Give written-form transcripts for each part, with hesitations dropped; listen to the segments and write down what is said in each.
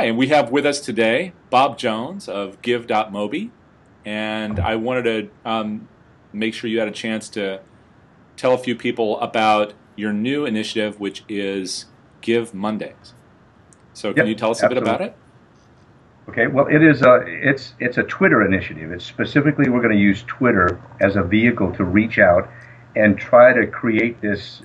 and we have with us today Bob Jones of Give.Mobi, and I wanted to make sure you had a chance to tell a few people about your new initiative, which is Give Mondays. So can you tell us a bit about it? Okay, well, it's a Twitter initiative. It's specifically, we're going to use Twitter as a vehicle to reach out and try to create this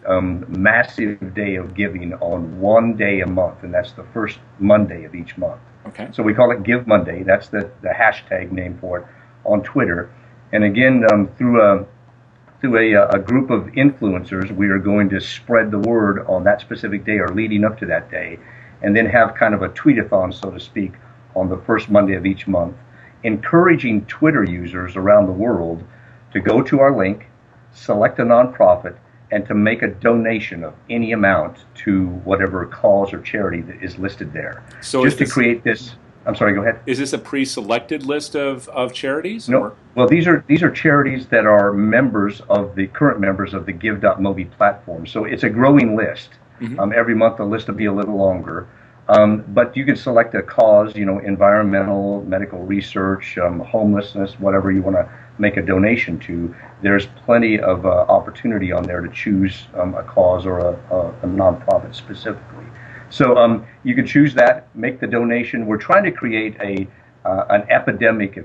massive day of giving on one day a month, and that's the first Monday of each month. Okay. So we call it Give Monday. That's the hashtag name for it on Twitter. And again, through a group of influencers, we are going to spread the word on that specific day or leading up to that day, and then have kind of a tweet-a-thon, so to speak, on the first Monday of each month, encouraging Twitter users around the world to go to our link, select a nonprofit, and to make a donation of any amount to whatever cause or charity that is listed there. So just to create this, I'm sorry, go ahead. Is this a pre-selected list of charities? No. Or? Well, these are charities that are current members of the Give.Mobi platform. So it's a growing list. Mm-hmm. Every month the list will be a little longer. But you can select a cause, environmental, medical research, homelessness, whatever you want to make a donation to. There's plenty of opportunity on there to choose a cause or a nonprofit specifically. So you can choose that, make the donation. We're trying to create an epidemic,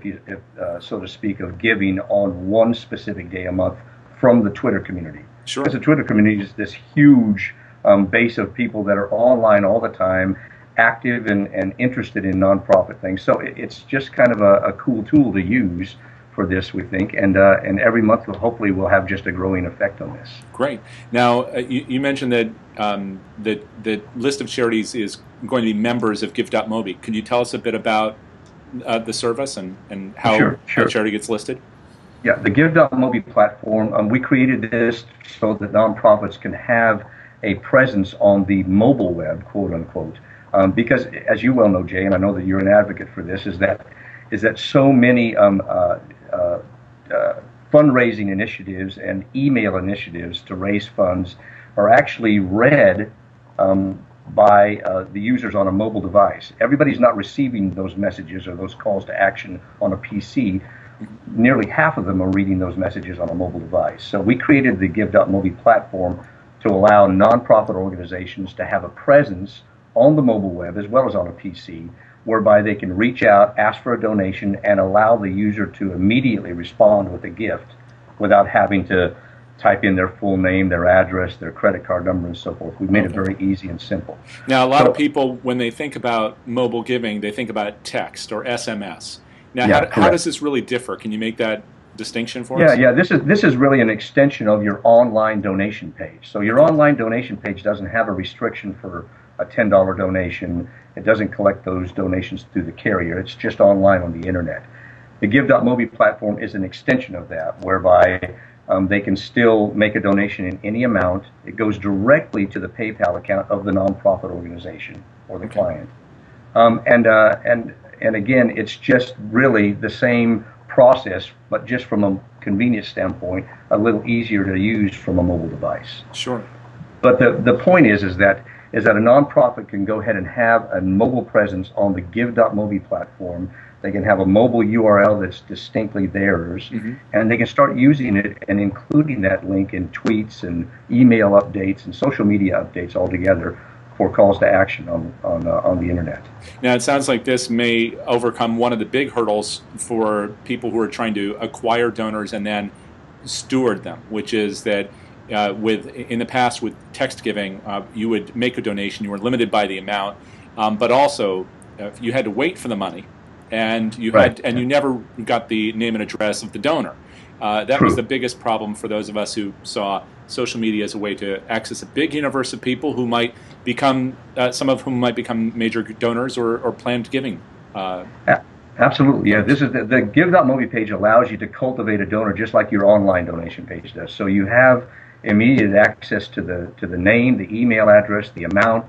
so to speak, of giving on one specific day a month from the Twitter community. Sure. Because the Twitter community is this huge base of people that are online all the time, active and interested in nonprofit things. So it's just kind of a cool tool to use for this, we think, and every month hopefully we'll have just a growing effect on this. Great. Now you mentioned that the list of charities is going to be members of Give.Mobi. Can you tell us a bit about the service and how a charity gets listed? Yeah, the Give.Mobi platform, we created this so that nonprofits can have a presence on the mobile web, quote unquote, because as you well know, Jay, and I know that you're an advocate for this, is that so many fundraising initiatives and email initiatives to raise funds are actually read by the users on a mobile device. Everybody's not receiving those messages or those calls to action on a PC. Nearly half of them are reading those messages on a mobile device. So we created the Give.Mobi platform to allow nonprofit organizations to have a presence on the mobile web as well as on a PC, whereby they can reach out, ask for a donation, and allow the user to immediately respond with a gift without having to type in their full name, their address, their credit card number, and so forth. We've made it very easy and simple. Now, a lot of people, when they think about mobile giving, they think about text or SMS. Now, how does this really differ? Can you make that distinction for us? Yeah. This is really an extension of your online donation page. So your online donation page doesn't have a restriction for a $10 donation. It doesn't collect those donations through the carrier. It's just online on the internet. The Give.Mobi platform is an extension of that, whereby they can still make a donation in any amount. It goes directly to the PayPal account of the nonprofit organization or the client. And again, it's just really the same process, but just from a convenience standpoint, a little easier to use from a mobile device. Sure. But the point is that a nonprofit can go ahead and have a mobile presence on the Give.Mobi platform. They can have a mobile URL that's distinctly theirs, and they can start using it and including that link in tweets and email updates and social media updates altogether for calls to action on the internet. Now, it sounds like this may overcome one of the big hurdles for people who are trying to acquire donors and then steward them, which is that in the past with text giving, you would make a donation, you were limited by the amount, but also you had to wait for the money, and you never got the name and address of the donor. That was the biggest problem for those of us who saw social media as a way to access a big universe of people who might become, some of whom might become major donors or planned giving. Absolutely, yeah. This is the Give.Mobi page allows you to cultivate a donor just like your online donation page does. So you have immediate access to the name, the email address, the amount,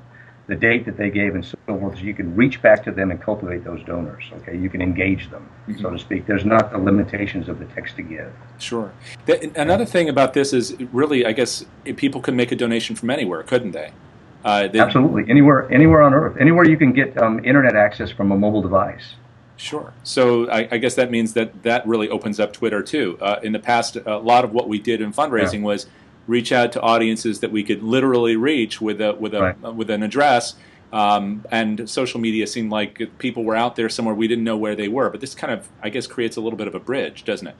the date that they gave, and so forth. So you can reach back to them and cultivate those donors. Okay, you can engage them, so to speak. There's not the limitations of the text to give. Sure. Another thing about this is really, I guess, people could make a donation from anywhere, couldn't they? Absolutely. Anywhere on Earth. Anywhere you can get internet access from a mobile device. Sure. So I guess that means that really opens up Twitter too. In the past, a lot of what we did in fundraising was reach out to audiences that we could literally reach with an address. And social media seemed like people were out there somewhere we didn't know where they were. But this kind of, I guess, creates a little bit of a bridge, doesn't it?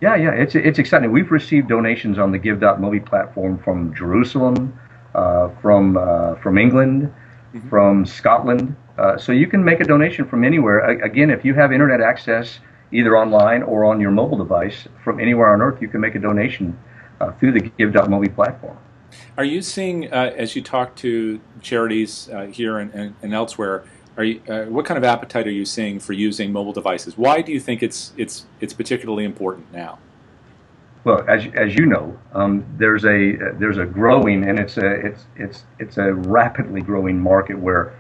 Yeah, it's exciting. We've received donations on the Give.Mobi platform from Jerusalem, from England, from Scotland. So you can make a donation from anywhere. Again, if you have internet access, either online or on your mobile device, from anywhere on Earth, you can make a donation through the Give.Mobi platform. Are you seeing, as you talk to charities here and elsewhere, what kind of appetite are you seeing for using mobile devices? Why do you think it's particularly important now? Well, as you know, there's a growing, and it's a rapidly growing market where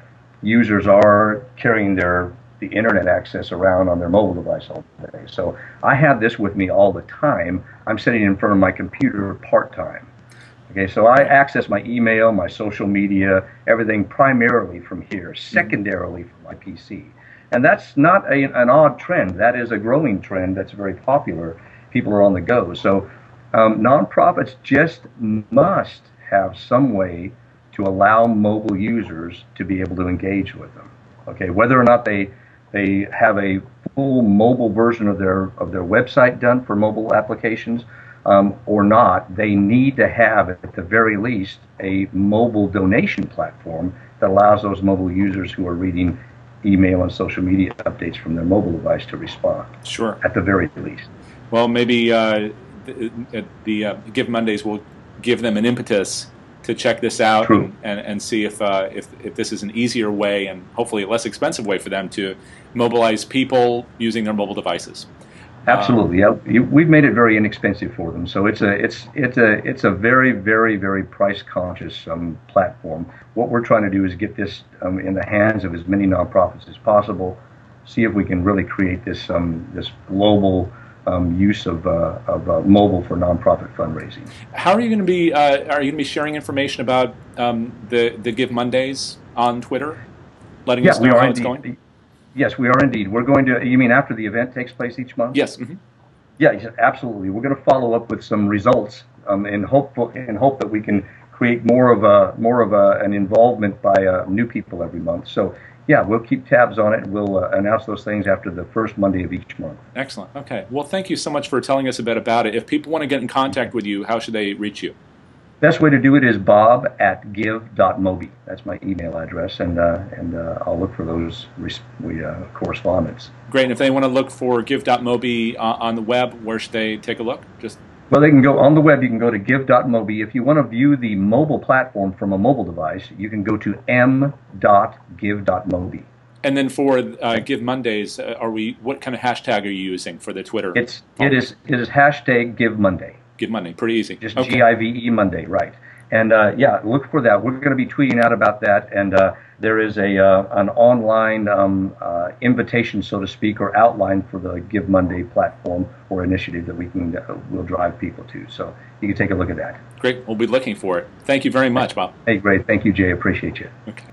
users are carrying the internet access around on their mobile device all day. So I have this with me all the time. I'm sitting in front of my computer part-time. Okay, so I access my email, my social media, everything primarily from here, secondarily from my PC. And that's not an odd trend. That is a growing trend that's very popular. People are on the go. So nonprofits just must have some way to allow mobile users to be able to engage with them. Okay, whether or not they have a full mobile version of their website done for mobile applications, or not, they need to have, at the very least, a mobile donation platform that allows those mobile users who are reading email and social media updates from their mobile device to respond. Sure. At the very least. Well, maybe the Give Mondays will give them an impetus to check this out and see if this is an easier way and hopefully a less expensive way for them to mobilize people using their mobile devices. Absolutely, yeah. We've made it very inexpensive for them, so it's a very, very, very price conscious platform. What we're trying to do is get this in the hands of as many nonprofits as possible. See if we can really create this this global use of mobile for nonprofit fundraising. How are you going to be? Are you going to be sharing information about the Give Mondays on Twitter, letting us know how it's going? Yes, we are indeed. We're going to. You mean after the event takes place each month? Yes. Yeah, absolutely. We're going to follow up with some results, in hope that we can create more of an involvement by new people every month. So yeah, we'll keep tabs on it. We'll announce those things after the first Monday of each month. Excellent. Okay. Well, thank you so much for telling us a bit about it. If people want to get in contact with you, how should they reach you? Best way to do it is bob@give.mobi. That's my email address, and I'll look for those correspondence. Great. And if they want to look for Give.Mobi on the web, where should they take a look? Well, they can go on the web. You can go to Give.Mobi. If you want to view the mobile platform from a mobile device, you can go to m.give.mobi. And then for Give Mondays, what kind of hashtag are you using for the Twitter? It is hashtag Give Monday. Give Monday, pretty easy. Just GIVE Monday, right? And yeah, look for that. We're going to be tweeting out about that, and there is an online invitation, so to speak, or outline for the Give Monday platform or initiative that we'll drive people to. So you can take a look at that. Great. We'll be looking for it. Thank you very much, Bob. Hey, great. Thank you, Jay. Appreciate you. Okay.